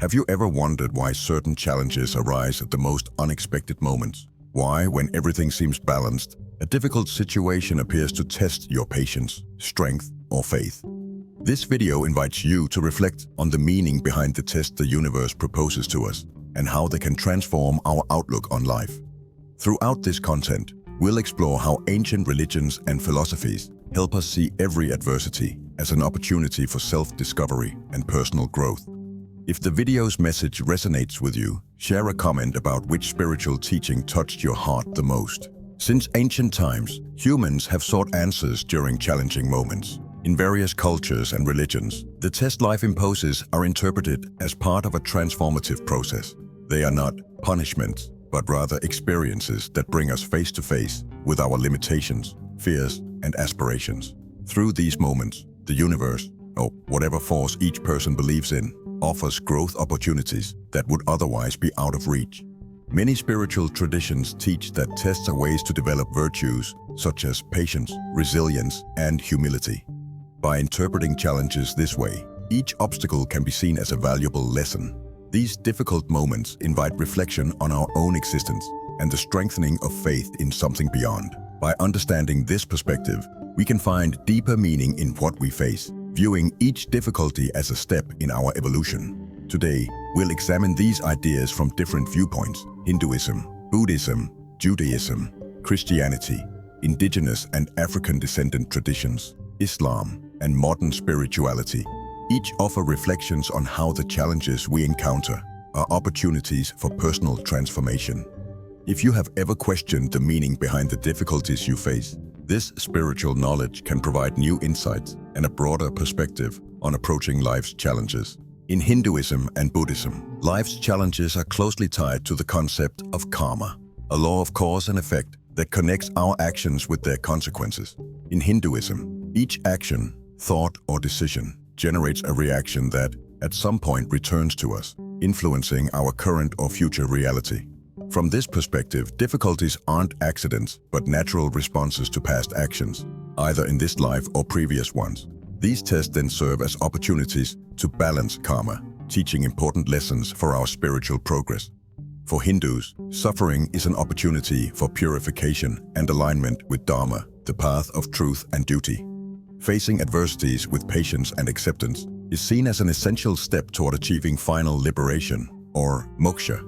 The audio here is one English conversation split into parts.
Have you ever wondered why certain challenges arise at the most unexpected moments? Why, when everything seems balanced, a difficult situation appears to test your patience, strength, or faith? This video invites you to reflect on the meaning behind the test the universe proposes to us and how they can transform our outlook on life. Throughout this content, we'll explore how ancient religions and philosophies help us see every adversity as an opportunity for self-discovery and personal growth. If the video's message resonates with you, share a comment about which spiritual teaching touched your heart the most. Since ancient times, humans have sought answers during challenging moments. In various cultures and religions, the test life imposes are interpreted as part of a transformative process. They are not punishments, but rather experiences that bring us face to face with our limitations, fears, and aspirations. Through these moments, the universe, or whatever force each person believes in, offers growth opportunities that would otherwise be out of reach. Many spiritual traditions teach that tests are ways to develop virtues such as patience, resilience, and humility. By interpreting challenges this way, each obstacle can be seen as a valuable lesson. These difficult moments invite reflection on our own existence and the strengthening of faith in something beyond. By understanding this perspective, we can find deeper meaning in what we face, viewing each difficulty as a step in our evolution. Today, we'll examine these ideas from different viewpoints: Hinduism, Buddhism, Judaism, Christianity, Indigenous and African descendant traditions, Islam, and modern spirituality. Each offer reflections on how the challenges we encounter are opportunities for personal transformation. If you have ever questioned the meaning behind the difficulties you face, this spiritual knowledge can provide new insights and a broader perspective on approaching life's challenges. In Hinduism and Buddhism, life's challenges are closely tied to the concept of karma, a law of cause and effect that connects our actions with their consequences. In Hinduism, each action, thought, or decision generates a reaction that, at some point, returns to us, influencing our current or future reality. From this perspective, difficulties aren't accidents, but natural responses to past actions, either in this life or previous ones. These tests then serve as opportunities to balance karma, teaching important lessons for our spiritual progress. For Hindus, suffering is an opportunity for purification and alignment with Dharma, the path of truth and duty. Facing adversities with patience and acceptance is seen as an essential step toward achieving final liberation, or moksha.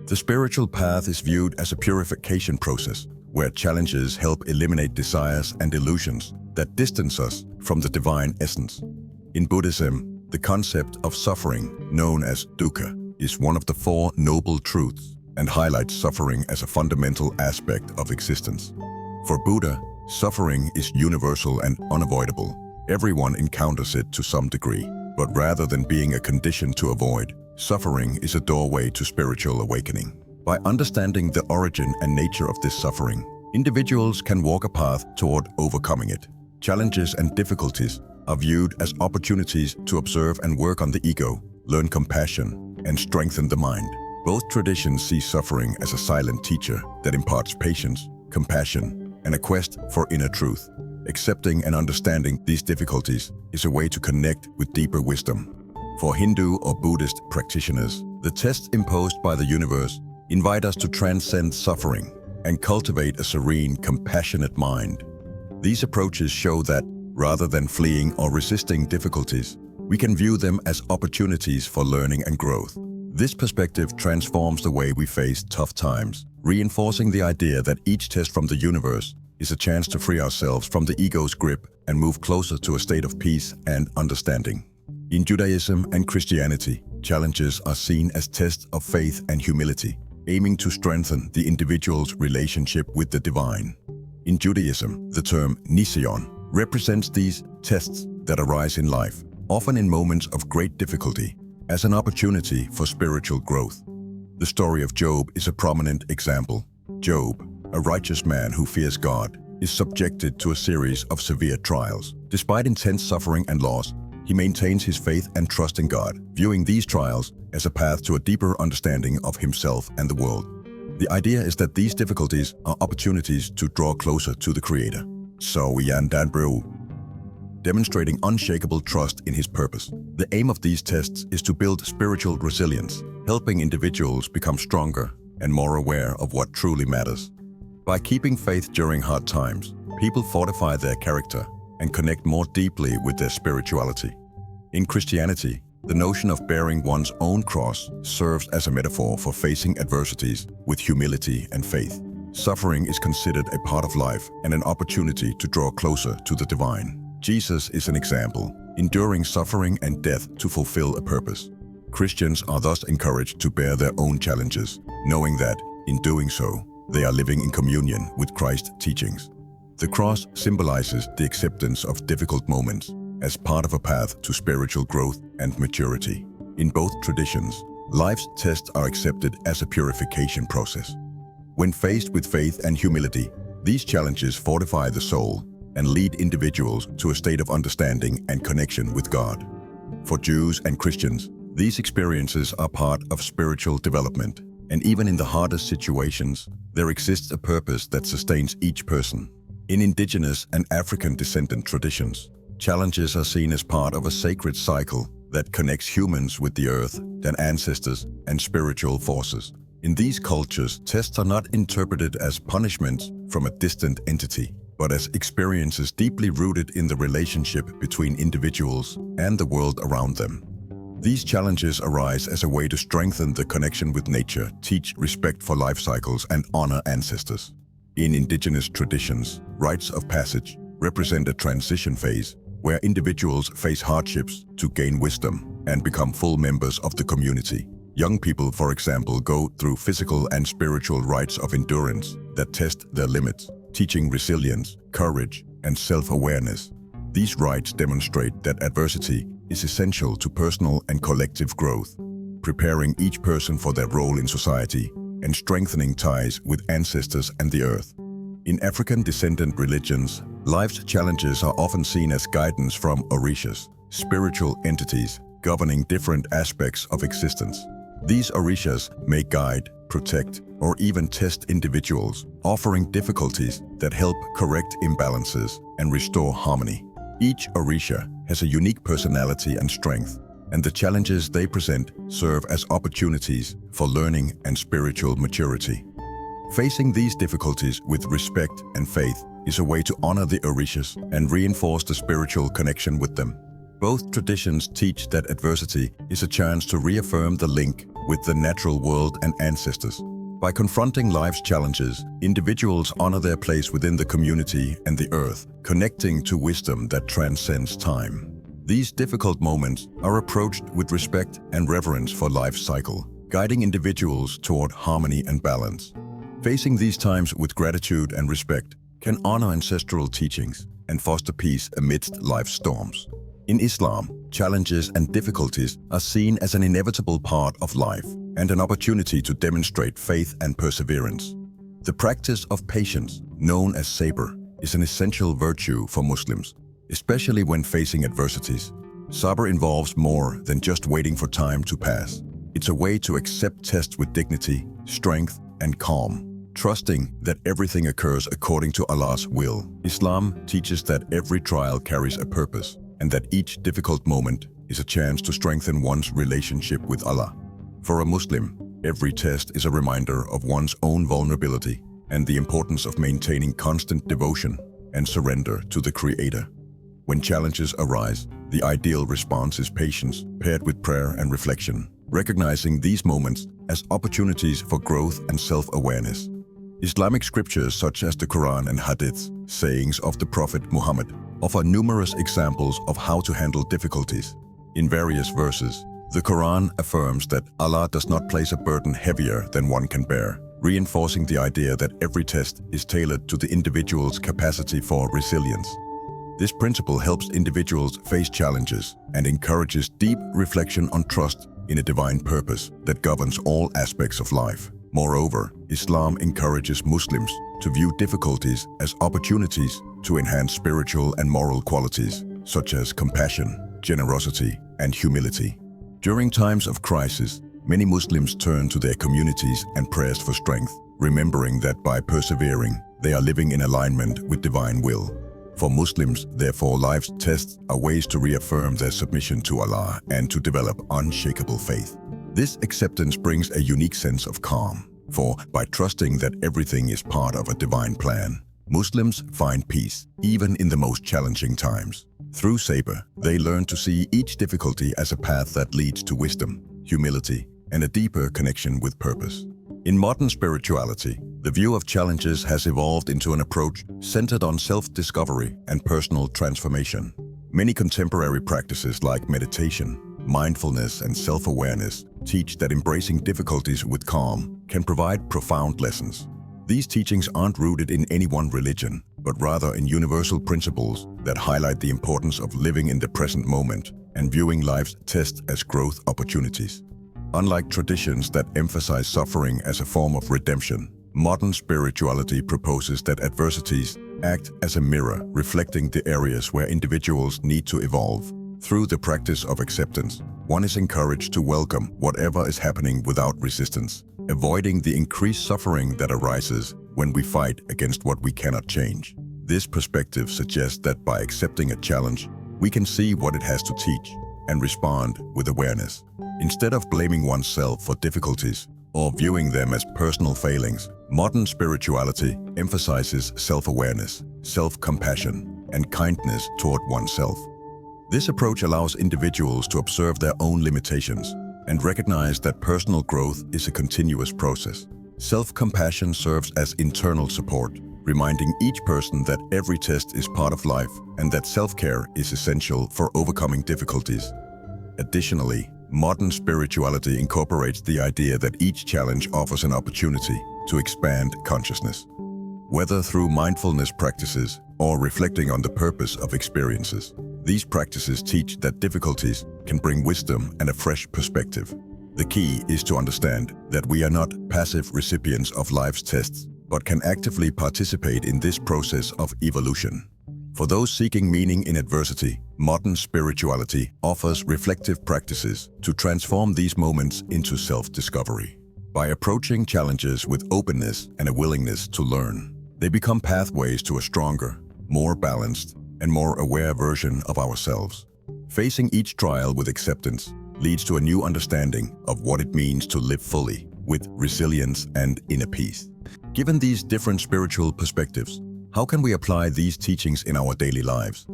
The spiritual path is viewed as a purification process, where challenges help eliminate desires and illusions that distance us from the divine essence. In Buddhism, the concept of suffering, known as dukkha, is one of the four noble truths and highlights suffering as a fundamental aspect of existence. For Buddha, suffering is universal and unavoidable. Everyone encounters it to some degree, but rather than being a condition to avoid, suffering is a doorway to spiritual awakening. By understanding the origin and nature of this suffering, individuals can walk a path toward overcoming it. Challenges and difficulties are viewed as opportunities to observe and work on the ego, learn compassion, and strengthen the mind. Both traditions see suffering as a silent teacher that imparts patience, compassion, and a quest for inner truth. Accepting and understanding these difficulties is a way to connect with deeper wisdom. For Hindu or Buddhist practitioners, the tests imposed by the universe invite us to transcend suffering and cultivate a serene, compassionate mind. These approaches show that, rather than fleeing or resisting difficulties, we can view them as opportunities for learning and growth. This perspective transforms the way we face tough times, reinforcing the idea that each test from the universe is a chance to free ourselves from the ego's grip and move closer to a state of peace and understanding. In Judaism and Christianity, challenges are seen as tests of faith and humility, aiming to strengthen the individual's relationship with the divine. In Judaism, the term nisayon represents these tests that arise in life, often in moments of great difficulty, as an opportunity for spiritual growth. The story of Job is a prominent example. Job, a righteous man who fears God, is subjected to a series of severe trials. Despite intense suffering and loss, he maintains his faith and trust in God, viewing these trials as a path to a deeper understanding of himself and the world. The idea is that these difficulties are opportunities to draw closer to the Creator. So yan dan bro. demonstrating unshakable trust in his purpose. The aim of these tests is to build spiritual resilience, helping individuals become stronger and more aware of what truly matters. By keeping faith during hard times, people fortify their character and connect more deeply with their spirituality. In Christianity, the notion of bearing one's own cross serves as a metaphor for facing adversities with humility and faith. Suffering is considered a part of life and an opportunity to draw closer to the divine. Jesus is an example, enduring suffering and death to fulfill a purpose. Christians are thus encouraged to bear their own challenges, knowing that, in doing so, they are living in communion with Christ's teachings. The cross symbolizes the acceptance of difficult moments as part of a path to spiritual growth and maturity. In both traditions, life's tests are accepted as a purification process. When faced with faith and humility, these challenges fortify the soul and lead individuals to a state of understanding and connection with God. For Jews and Christians, these experiences are part of spiritual development, and even in the hardest situations, there exists a purpose that sustains each person. In Indigenous and African descendant traditions, challenges are seen as part of a sacred cycle that connects humans with the earth, their ancestors, and spiritual forces. In these cultures, tests are not interpreted as punishments from a distant entity, but as experiences deeply rooted in the relationship between individuals and the world around them. These challenges arise as a way to strengthen the connection with nature, teach respect for life cycles, and honor ancestors. In Indigenous traditions, rites of passage represent a transition phase where individuals face hardships to gain wisdom and become full members of the community. Young people, for example, go through physical and spiritual rites of endurance that test their limits, teaching resilience, courage, and self-awareness. These rites demonstrate that adversity is essential to personal and collective growth, preparing each person for their role in society and strengthening ties with ancestors and the earth. In African descendant religions, life's challenges are often seen as guidance from orishas, spiritual entities governing different aspects of existence. These orishas may guide, protect, or even test individuals, offering difficulties that help correct imbalances and restore harmony. Each orisha has a unique personality and strength, and the challenges they present serve as opportunities for learning and spiritual maturity. Facing these difficulties with respect and faith is a way to honor the orishas and reinforce the spiritual connection with them. Both traditions teach that adversity is a chance to reaffirm the link with the natural world and ancestors. By confronting life's challenges, individuals honor their place within the community and the earth, connecting to wisdom that transcends time. These difficult moments are approached with respect and reverence for life's cycle, guiding individuals toward harmony and balance. Facing these times with gratitude and respect can honor ancestral teachings and foster peace amidst life's storms. In Islam, challenges and difficulties are seen as an inevitable part of life and an opportunity to demonstrate faith and perseverance. The practice of patience, known as sabr, is an essential virtue for Muslims, especially when facing adversities. Sabr involves more than just waiting for time to pass. It's a way to accept tests with dignity, strength, and calm, trusting that everything occurs according to Allah's will. Islam teaches that every trial carries a purpose, and that each difficult moment is a chance to strengthen one's relationship with Allah. For a Muslim, every test is a reminder of one's own vulnerability and the importance of maintaining constant devotion and surrender to the Creator. When challenges arise, the ideal response is patience, paired with prayer and reflection, recognizing these moments as opportunities for growth and self-awareness. Islamic scriptures such as the Quran and Hadiths, sayings of the Prophet Muhammad, offer numerous examples of how to handle difficulties. In various verses, the Quran affirms that Allah does not place a burden heavier than one can bear, reinforcing the idea that every test is tailored to the individual's capacity for resilience. This principle helps individuals face challenges and encourages deep reflection on trust in a divine purpose that governs all aspects of life. Moreover, Islam encourages Muslims to view difficulties as opportunities to enhance spiritual and moral qualities, such as compassion, generosity, and humility. During times of crisis, many Muslims turn to their communities and prayers for strength, remembering that by persevering, they are living in alignment with divine will. For Muslims, therefore, life's tests are ways to reaffirm their submission to Allah and to develop unshakable faith. This acceptance brings a unique sense of calm, for by trusting that everything is part of a divine plan, Muslims find peace, even in the most challenging times. Through sabr, they learn to see each difficulty as a path that leads to wisdom, humility, and a deeper connection with purpose. In modern spirituality, the view of challenges has evolved into an approach centered on self-discovery and personal transformation. Many contemporary practices like meditation, mindfulness, and self-awareness teach that embracing difficulties with calm can provide profound lessons. These teachings aren't rooted in any one religion, but rather in universal principles that highlight the importance of living in the present moment and viewing life's tests as growth opportunities. Unlike traditions that emphasize suffering as a form of redemption, modern spirituality proposes that adversities act as a mirror reflecting the areas where individuals need to evolve. Through the practice of acceptance, one is encouraged to welcome whatever is happening without resistance, avoiding the increased suffering that arises when we fight against what we cannot change. This perspective suggests that by accepting a challenge, we can see what it has to teach and respond with awareness. Instead of blaming oneself for difficulties or viewing them as personal failings, modern spirituality emphasizes self-awareness, self-compassion, and kindness toward oneself. This approach allows individuals to observe their own limitations and recognize that personal growth is a continuous process. Self-compassion serves as internal support, reminding each person that every test is part of life and that self-care is essential for overcoming difficulties. Additionally, modern spirituality incorporates the idea that each challenge offers an opportunity to expand consciousness. Whether through mindfulness practices or reflecting on the purpose of experiences, these practices teach that difficulties can bring wisdom and a fresh perspective. The key is to understand that we are not passive recipients of life's tests, but can actively participate in this process of evolution. For those seeking meaning in adversity, modern spirituality offers reflective practices to transform these moments into self-discovery. By approaching challenges with openness and a willingness to learn, they become pathways to a stronger, more balanced, and more aware version of ourselves. Facing each trial with acceptance leads to a new understanding of what it means to live fully, with resilience and inner peace. Given these different spiritual perspectives, how can we apply these teachings in our daily lives?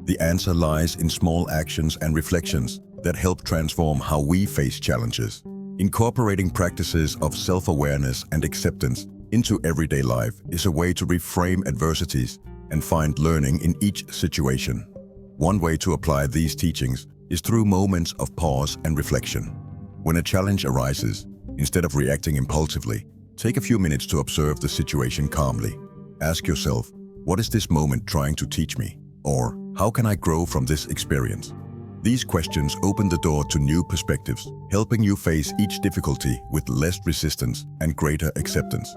The answer lies in small actions and reflections that help transform how we face challenges. Incorporating practices of self-awareness and acceptance into everyday life is a way to reframe adversities and find learning in each situation. One way to apply these teachings is through moments of pause and reflection. When a challenge arises, instead of reacting impulsively, take a few minutes to observe the situation calmly. Ask yourself, what is this moment trying to teach me? Or, how can I grow from this experience? These questions open the door to new perspectives, helping you face each difficulty with less resistance and greater acceptance.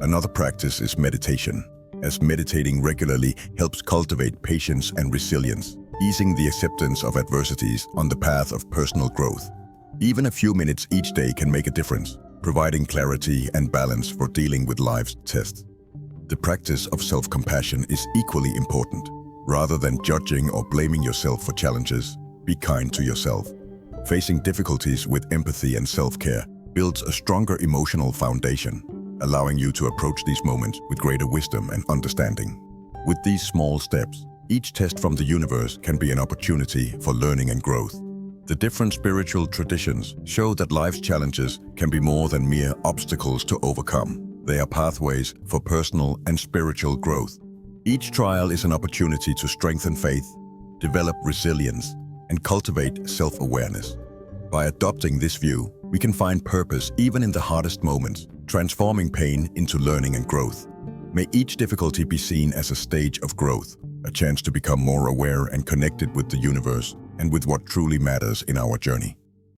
Another practice is meditation, as meditating regularly helps cultivate patience and resilience, easing the acceptance of adversities on the path of personal growth. Even a few minutes each day can make a difference, providing clarity and balance for dealing with life's tests. The practice of self-compassion is equally important. Rather than judging or blaming yourself for challenges, be kind to yourself. Facing difficulties with empathy and self-care builds a stronger emotional foundation, allowing you to approach these moments with greater wisdom and understanding. With these small steps, each test from the universe can be an opportunity for learning and growth. The different spiritual traditions show that life's challenges can be more than mere obstacles to overcome. They are pathways for personal and spiritual growth. Each trial is an opportunity to strengthen faith, develop resilience, and cultivate self-awareness. By adopting this view, we can find purpose even in the hardest moments, transforming pain into learning and growth. May each difficulty be seen as a stage of growth, a chance to become more aware and connected with the universe and with what truly matters in our journey.